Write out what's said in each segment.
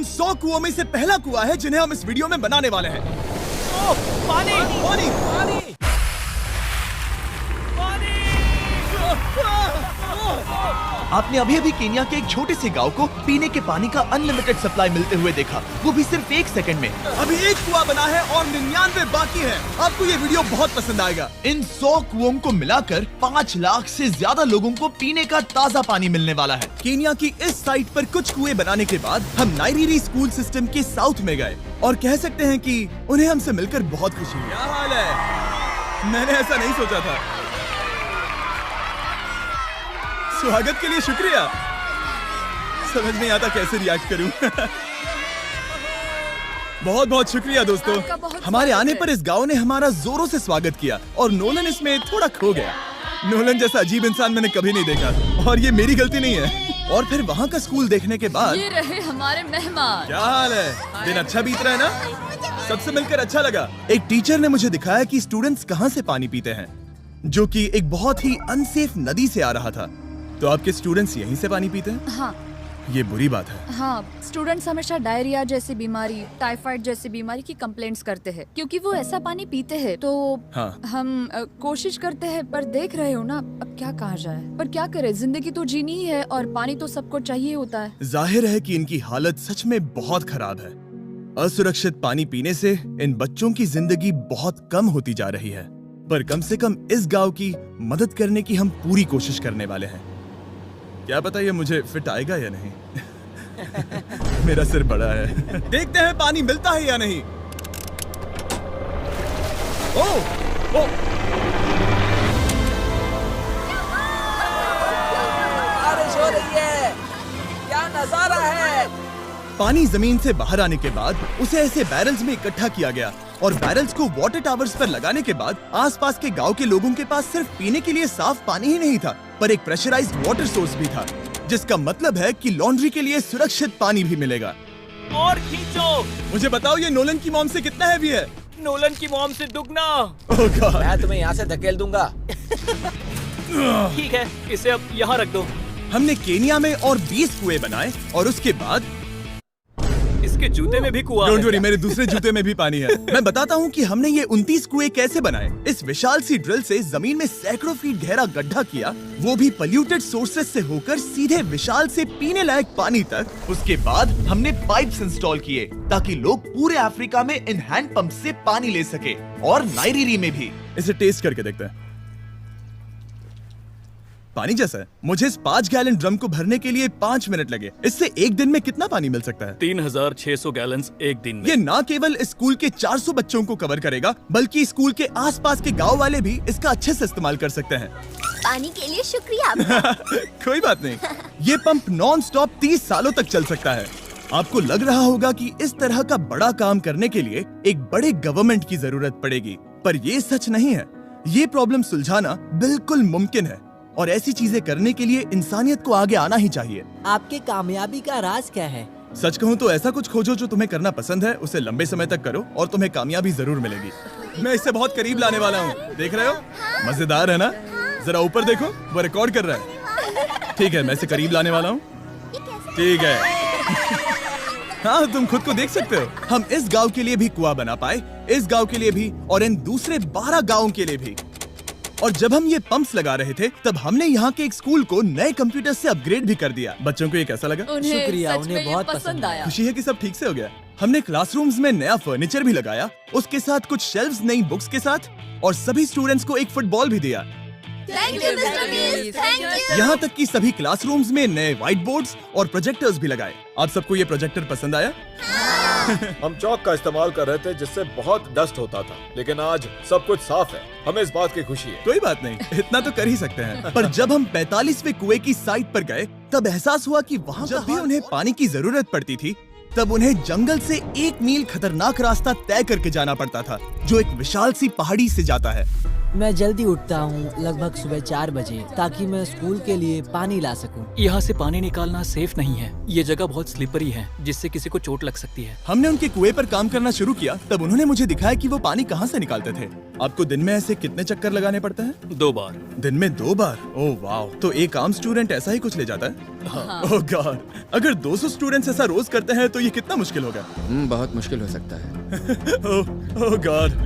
उन 100 कुओं में से पहला कुआं है जिन्हें हम इस वीडियो में बनाने वाले हैं। ओह, पानी पानी! पानी आपने अभी अभी केन्या के एक छोटे से गांव को पीने के पानी का अनलिमिटेड सप्लाई मिलते हुए देखा, वो भी सिर्फ 1 सेकंड में। अभी एक कुआं बना है और 99 बाकी है। आपको ये वीडियो बहुत पसंद आएगा। इन 100 कुओं को मिलाकर 5 लाख से ज्यादा लोगों को पीने का ताज़ा पानी मिलने वाला है। केन्या की इस साइट पर कुछ कुएं बनाने के बाद हम नाइरीरी स्कूल सिस्टम के साउथ में गए और कह सकते हैं कि उन्हें हमसे मिलकर बहुत खुशी हुई। क्या हाल है? मैंने ऐसा नहीं सोचा था। स्वागत के लिए शुक्रिया। समझ नहीं आता कैसे रिएक्ट करूं। बहुत बहुत शुक्रिया दोस्तों। हमारे आने पर इस गांव ने हमारा जोरों से स्वागत किया और नोलन इसमें थोड़ा खो गया। नोलन जैसा अजीब इंसान मैंने कभी नहीं देखा और ये मेरी गलती नहीं है। और फिर वहाँ का स्कूल देखने के बाद ये रहे हमारे मेहमान। क्या हाल है? दिन अच्छा बीत रहा है ना? सबसे मिलकर अच्छा लगा। एक टीचर ने मुझे दिखाया कि स्टूडेंट्स कहाँ से पानी पीते हैं, जो कि एक बहुत ही अनसेफ नदी से आ रहा था। तो आपके स्टूडेंट्स यहीं से पानी पीते हैं? हाँ ये बुरी बात है। हाँ, स्टूडेंट्स हमेशा डायरिया जैसी बीमारी, टाइफाइड जैसी बीमारी की कंप्लेंट्स करते हैं क्योंकि वो ऐसा पानी पीते हैं। तो हाँ। हम कोशिश करते हैं, पर देख रहे हो ना, अब क्या कहा जाए। पर क्या करे, जिंदगी तो जीनी ही है और पानी तो सबको चाहिए होता है। जाहिर है कि इनकी हालत सच में बहुत खराब है। असुरक्षित पानी पीने से इन बच्चों की जिंदगी बहुत कम होती जा रही है, पर कम से कम इस गांव की मदद करने की हम पूरी कोशिश करने वाले हैं। क्या पता ये मुझे फिट आएगा या नहीं। मेरा सिर बड़ा है। देखते हैं पानी मिलता है या नहीं। ओह, ओह। बारिश हो रही है, क्या नजारा है। पानी जमीन से बाहर आने के बाद उसे ऐसे बैरल्स में इकट्ठा किया गया और बैरल्स को वाटर टावर्स पर लगाने के बाद आसपास के गांव के लोगों के पास सिर्फ पीने के लिए साफ पानी ही नहीं था, पर एक प्रेशराइज्ड वाटर सोर्स भी था, जिसका मतलब है कि लॉन्ड्री के लिए सुरक्षित पानी भी मिलेगा। और खींचो। मुझे बताओ ये नोलन की मॉम से कितना हैवी है? नोलन की मॉम से दुगना। ओह गॉड। मैं तुम्हें यहाँ से धकेल दूंगा। ठीक है, इसे अब यहाँ रख दो। हमने केन्या में और 20 कुएं बनाए और उसके बाद इसके जूते में भी कुआं डोंट है वरी, क्या? मेरे दूसरे जूते में भी पानी है। मैं बताता हूँ कि हमने ये 29 कुएं कैसे बनाए। इस विशाल सी ड्रिल से जमीन में सैकड़ों फीट गहरा गड्ढा किया, वो भी पोल्यूटेड सोर्सेज से होकर सीधे विशाल से पीने लायक पानी तक। उसके बाद हमने पाइप्स इंस्टॉल किए ताकि लोग पूरे अफ्रीका में इन हैंड पंप से पानी ले सके और नाइरीरी में भी। इसे टेस्ट करके देखते हैं। पानी जैसा है। मुझे इस 5 गैलन ड्रम को भरने के लिए 5 मिनट लगे। इससे एक दिन में कितना पानी मिल सकता है? 3600 गैलन्स एक दिन में। ये ना केवल इस स्कूल के 400 बच्चों को कवर करेगा, बल्कि स्कूल के आसपास के गांव वाले भी इसका अच्छे से इस्तेमाल कर सकते हैं। पानी के लिए शुक्रिया आपका। कोई बात नहीं। ये पंप नॉन स्टॉप 30 सालों तक चल सकता है। आपको लग रहा होगा कि इस तरह का बड़ा काम करने के लिए एक बड़े गवर्नमेंट की जरूरत पड़ेगी, पर ये सच नहीं है। ये प्रॉब्लम सुलझाना बिल्कुल मुमकिन है और ऐसी चीजें करने के लिए इंसानियत को आगे आना ही चाहिए। आपके कामयाबी का राज क्या है? सच कहूँ तो ऐसा कुछ खोजो जो तुम्हें करना पसंद है, उसे लंबे समय तक करो और तुम्हें कामयाबी जरूर मिलेगी। मैं इसे बहुत करीब लाने वाला हूँ, देख रहे हो? मजेदार है ना? जरा ऊपर देखो, वो रिकॉर्ड कर रहा है। ठीक है, मैं इसे करीब लाने वाला हूँ। ठीक है। हाँ, तुम खुद को देख सकते हो। हम इस गांव के लिए भी कुआं बना पाए, इस गांव के लिए भी और इन दूसरे 12 गांवों के लिए भी। और जब हम ये पंप्स लगा रहे थे, तब हमने यहाँ के एक स्कूल को नए कंप्यूटर से अपग्रेड भी कर दिया। बच्चों को ये कैसा लगा? उन्हें शुक्रिया, सच उन्हें में ये बहुत पसंद पसंद आया। खुशी है कि सब ठीक से हो गया। हमने क्लासरूम्स में नया फर्नीचर भी लगाया, उसके साथ कुछ शेल्व्स नई बुक्स के साथ, और सभी स्टूडेंट्स को एक फुटबॉल भी दिया। Thank you mister beast, thank you. यहाँ तक कि सभी क्लासरूम्स में नए व्हाइट बोर्ड्स और प्रोजेक्टर्स भी लगाए। आप सबको ये प्रोजेक्टर पसंद आया? हम चौक का इस्तेमाल कर रहे थे जिससे बहुत डस्ट होता था, लेकिन आज सब कुछ साफ है। हमें इस बात की खुशी है। कोई बात नहीं, इतना तो कर ही सकते हैं। पर जब हम 45वें कुएं की साइट पर गए, तब एहसास हुआ कि वहाँ जब भी उन्हें पानी की जरूरत पड़ती थी, तब उन्हें जंगल से 1 मील खतरनाक रास्ता तय करके जाना पड़ता था, जो एक विशाल सी पहाड़ी से जाता है। मैं जल्दी उठता हूँ, लगभग सुबह 4 बजे, ताकि मैं स्कूल के लिए पानी ला सकूँ। यहाँ से पानी निकालना सेफ नहीं है। ये जगह बहुत स्लिपरी है, जिससे किसी को चोट लग सकती है। हमने उनके कुएं पर काम करना शुरू किया, तब उन्होंने मुझे दिखाया कि वो पानी कहाँ से निकालते थे। आपको दिन में ऐसे कितने चक्कर लगाने पड़ते हैं? 2 बार। दिन में 2 बार? ओह वाह, तो एक आम स्टूडेंट ऐसा ही कुछ ले जाता है? ओह गॉड, अगर 200 स्टूडेंट्स ऐसा रोज करते हैं तो ये कितना मुश्किल होगा? बहुत मुश्किल हो सकता है। ओह गॉड,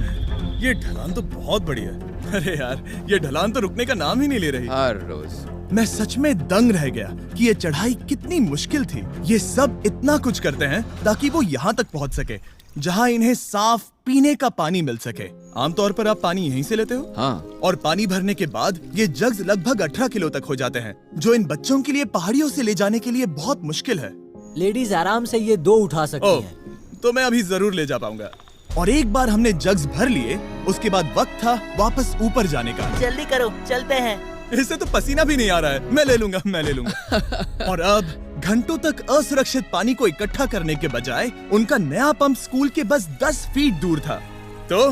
ये ढलान तो बहुत बड़ी है। अरे यार, ये ढलान तो रुकने का नाम ही नहीं ले रही। हर रोज मैं सच में दंग रह गया कि ये चढ़ाई कितनी मुश्किल थी। ये सब इतना कुछ करते हैं ताकि वो यहाँ तक पहुँच सके, जहाँ इन्हें साफ पीने का पानी मिल सके। आमतौर पर आप पानी यहीं से लेते हो? हाँ। और पानी भरने के बाद ये जग्स लगभग 18 किलो तक हो जाते हैं, जो इन बच्चों के लिए पहाड़ियों से ले जाने के लिए बहुत मुश्किल है। लेडीज आराम से ये 2 उठा सकती ओह, हैं। तो मैं अभी जरूर ले जा पाऊंगा। और एक बार हमने जग्स भर लिए, उसके बाद वक्त था वापस ऊपर जाने का। जल्दी करो, चलते हैं। इससे तो पसीना भी नहीं आ रहा है। मैं ले लूंगा। और अब घंटों तक असुरक्षित पानी को इकट्ठा करने के बजाय उनका नया पंप स्कूल के बस 10 फीट दूर था, तो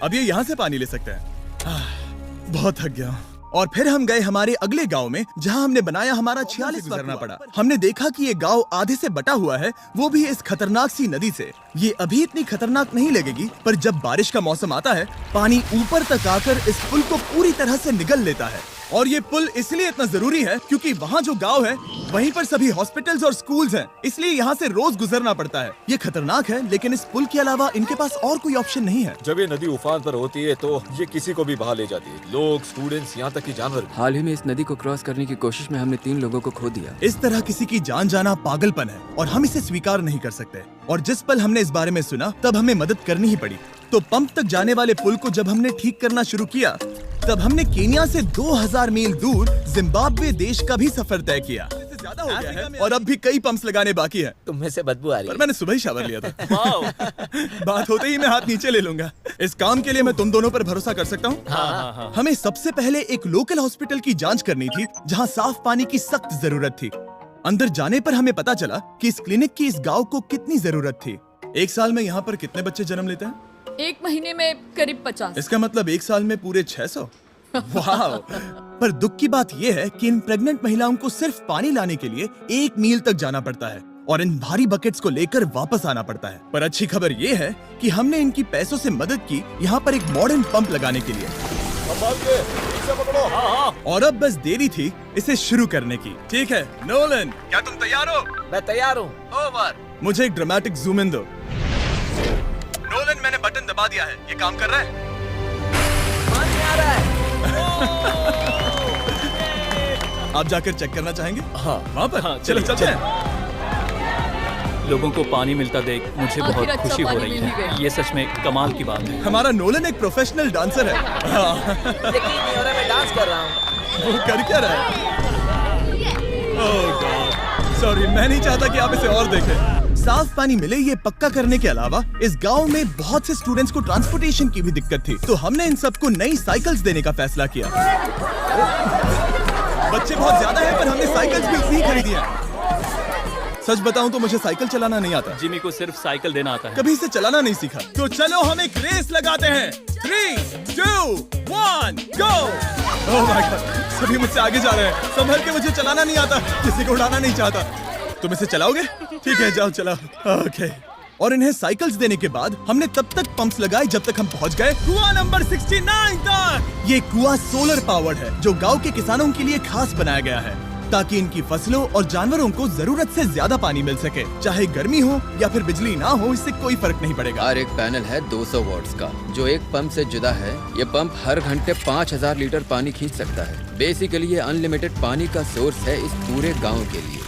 अब ये यहाँ से पानी ले सकते हैं। बहुत थक गया हूँ। और फिर हम गए हमारे अगले गांव में, जहां हमने बनाया हमारा 46 गुजरना पड़ा। हमने देखा कि ये गांव आधे से बटा हुआ है, वो भी इस खतरनाक सी नदी से। ये अभी इतनी खतरनाक नहीं लगेगी, पर जब बारिश का मौसम आता है, पानी ऊपर तक आकर इस पुल को पूरी तरह से निगल लेता है। और ये पुल इसलिए इतना जरूरी है क्योंकि वहाँ जो गांव है, वहीं पर सभी हॉस्पिटल्स और स्कूल्स हैं, इसलिए यहाँ से रोज गुजरना पड़ता है। ये खतरनाक है, लेकिन इस पुल के अलावा इनके पास और कोई ऑप्शन नहीं है। जब ये नदी उफान पर होती है तो ये किसी को भी बहा ले जाती है, लोग, स्टूडेंट्स, यहाँ तक कि जानवर भी। हाल ही में इस नदी को क्रॉस करने की कोशिश में हमने 3 लोगों को खो दिया। इस तरह किसी की जान जाना पागलपन है और हम इसे स्वीकार नहीं कर सकते। और जिस पल हमने इस बारे में सुना, तब हमें मदद करनी ही पड़ी। तो पंप तक जाने वाले पुल को जब हमने ठीक करना शुरू किया, तब हमने केनिया से 2000 मील दूर जिम्बाब्वे देश का भी सफर तय किया। ज्यादा हो गया है और अब भी कई पंप्स लगाने बाकी है। तुम में से बदबू आ रही पर है। मैंने सुबह ही शावर लिया था। बात होते ही मैं हाथ नीचे ले लूंगा। इस काम के लिए मैं तुम दोनों पर भरोसा कर सकता हूँ? हमें सबसे पहले एक लोकल हॉस्पिटल की जांच करनी थी, जहाँ साफ पानी की सख्त जरूरत थी। अंदर जाने पर हमें पता चला कि इस क्लिनिक की इस गाँव को कितनी जरूरत थी। एक साल में यहाँ पर कितने बच्चे जन्म लेते हैं? 1 महीने में करीब 50। इसका मतलब 1 साल में पूरे 600। वाह! पर दुख की बात यह है कि इन प्रेग्नेंट महिलाओं को सिर्फ पानी लाने के लिए 1 मील तक जाना पड़ता है और इन भारी बकेट्स को लेकर वापस आना पड़ता है। पर अच्छी खबर ये है कि हमने इनकी पैसों से मदद की यहाँ पर एक मॉडर्न पंप लगाने के लिए। और अब बस देरी थी इसे शुरू करने की। ठीक है नोलन, क्या तुम तैयार हो? मैं तैयार हूँ। ओवर। मुझे एक ड्रामेटिक जूम इन दो। नोलन, मैंने बटन दबा दिया है, ये काम कर रहा है? पानी आ रहा है। आप जाकर चेक करना चाहेंगे? हाँ। वहाँ पर? हाँ, चलो चलिए, चलते हैं। लोगों को पानी मिलता देख मुझे आखिर बहुत अच्छा खुशी हो पानी रही मिल ही है। गया। ये सच में कमाल की बात है। हमारा नोलन एक प्रोफेशनल डांसर है। हाँ। यकीन नहीं हो रहा, मैं डांस कर रहा हूँ। वो कर क्या रहा है? ओह गॉड, सॉरी, मैं नहीं चाहता कि आप इसे और देखें। साफ पानी मिले ये पक्का करने के अलावा इस गांव में बहुत से स्टूडेंट्स को ट्रांसपोर्टेशन की भी दिक्कत थी, तो हमने इन सबको नई साइकिल्स देने का फैसला किया। बच्चे बहुत ज्यादा हैं, पर हमने साइकिल्स भी उतनी ही खरीदी हैं। सच बताऊं तो मुझे साइकिल चलाना नहीं आता। जिमी को सिर्फ साइकिल देना आता है। कभी इसे चलाना नहीं सीखा। तो चलो हम एक रेस लगाते हैं। 3, 2, 1, गो! ओह माय गॉड, सभी मुझसे आगे जा रहे हैं। संभल के, मुझे चलाना नहीं आता, किसी को उड़ाना नहीं चाहता। तुम इसे चलाओगे? ठीक है, जाओ चलाओ। ओके। और इन्हें साइकिल्स देने के बाद हमने तब तक पंप्स लगाए जब तक हम पहुंच गए कुआं नंबर 69 तक। ये कुआं सोलर पावर्ड है, जो गांव के किसानों के लिए खास बनाया गया है, ताकि इनकी फसलों और जानवरों को जरूरत से ज्यादा पानी मिल सके। चाहे गर्मी हो या फिर बिजली ना हो, इससे कोई फर्क नहीं पड़ेगा। और एक पैनल है 200 वॉट्स का, जो एक पंप से जुदा है। ये पंप हर घंटे 5000 लीटर पानी खींच सकता है। बेसिकली ये अनलिमिटेड पानी का सोर्स है इस पूरे गाँव के लिए।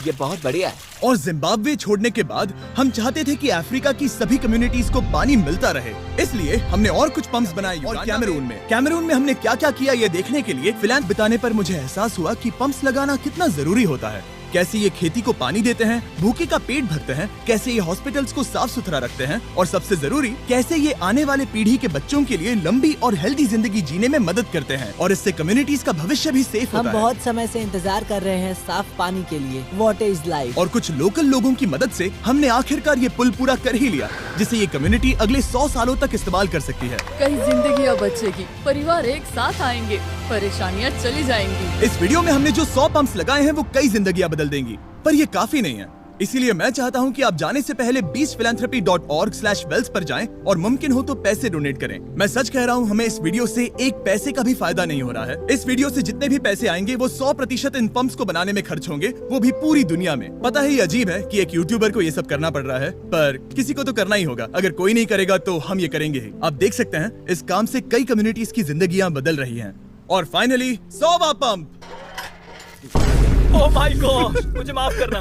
ये बहुत बढ़िया है। और जिम्बाब्वे छोड़ने के बाद हम चाहते थे कि अफ्रीका की सभी कम्युनिटीज को पानी मिलता रहे, इसलिए हमने और कुछ पंप्स बनाए। और कैमरून में हमने क्या क्या किया ये देखने के लिए फिलहाल बिताने पर मुझे एहसास हुआ कि पंप्स लगाना कितना जरूरी होता है। कैसे ये खेती को पानी देते हैं, भूखे का पेट भरते हैं, कैसे ये हॉस्पिटल्स को साफ सुथरा रखते हैं, और सबसे जरूरी कैसे ये आने वाले पीढ़ी के बच्चों के लिए लंबी और हेल्दी जिंदगी जीने में मदद करते हैं। और इससे कम्युनिटीज का भविष्य भी सेफ हम होता है। बहुत समय से इंतजार कर रहे हैं साफ पानी के लिए। Water is life. और कुछ लोकल लोगों की मदद से हमने आखिरकार ये पुल पूरा कर ही लिया। जिसे ये कम्युनिटी अगले 100 सालों तक इस्तेमाल कर सकती है। कई जिंदगियां बचेगी, परिवार एक साथ आएंगे, परेशानियां चली जाएंगी। इस वीडियो में हमने जो 100 पंप्स लगाए हैं वो कई जिंदगियां बदल देंगी, पर ये काफी नहीं है। इसीलिए मैं चाहता हूं कि आप जाने से पहले beachphilanthropy.org/wells पर जाएं और मुमकिन हो तो पैसे डोनेट करें। मैं सच कह रहा हूं, हमें इस वीडियो से एक पैसे का भी फायदा नहीं हो रहा है। इस वीडियो से जितने भी पैसे आएंगे वो 100% इन पंप्स को बनाने में खर्च होंगे, वो भी पूरी दुनिया में। पता है ये अजीब है कि एक यूट्यूबर को ये सब करना पड़ रहा है, पर किसी को तो करना ही होगा। अगर कोई नहीं करेगा तो हम ये करेंगे ही। आप देख सकते हैं इस काम से कई कम्युनिटीज की जिंदगियां बदल रही हैं। और फाइनली 100वां पंप। ओह माय गॉड, मुझे माफ करना।